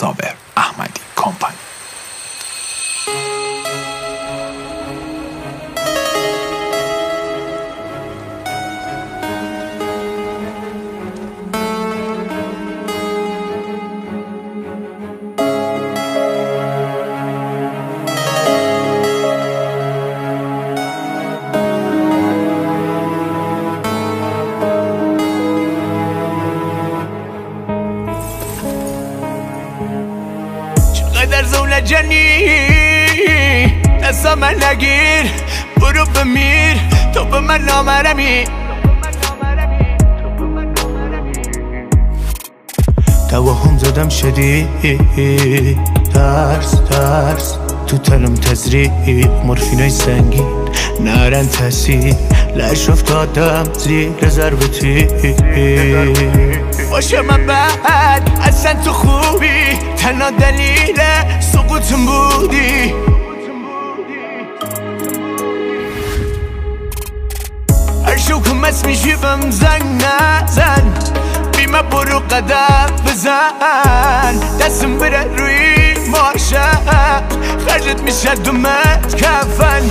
صابر احمدی کمپانی. در زونه جنی دستا من نگیر، برو بمیر تو به من نامرمی. توهم زدم شدید ترس تو تنم تزریق مورفینای سنگین نرن تاثیر لش افتادم زیر ضربتی. باشه من بعد اصلا تو خوبی، تنها دلیل سقوطم بودی. هر شوکم اسمیشی بهم زنگ نزن، بیمه برو قدم بزن، دستم بره روی ماشم خرجت میشه دومت کفن.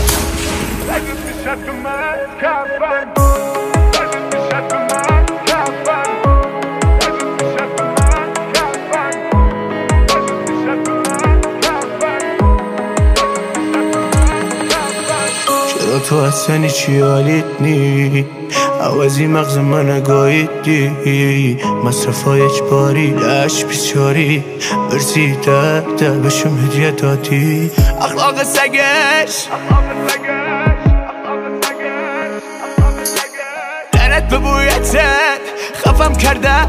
تو اصلا چی حالیت نی، عوضی مغز من گاییدی، مصرفای اجباری لش بیچاری برسی ده بشم هدیه دادی. اخلاق سگش لعنت به بویتت خفم کرده،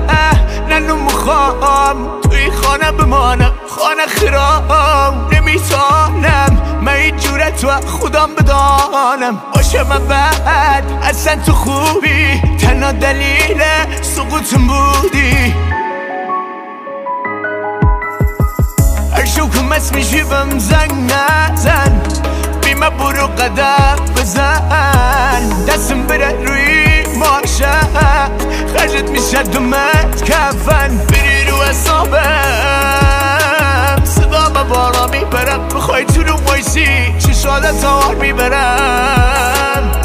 ننو مخوام توی خانه بمانم، خانه خرام نمیتانم من این جورت و خودم بدانم. باشه من بعد اصلا تو خوبی، تنها دلیل سقوطم بودی. هر شوکم اسمیشی بهم زنگ نزن، بیمه برو قدم بزن، دستم بره روی ماشم خرجت میشه دومت کفن. بری رو حسابم صدا به بارا میبرم، بخوای تو رو وایسی چشادت آوار میبرم.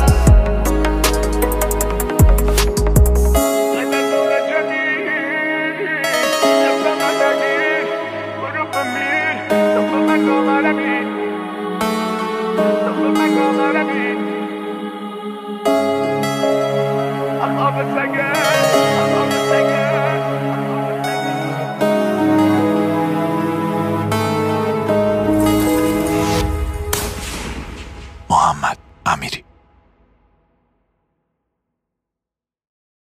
محمد امیری.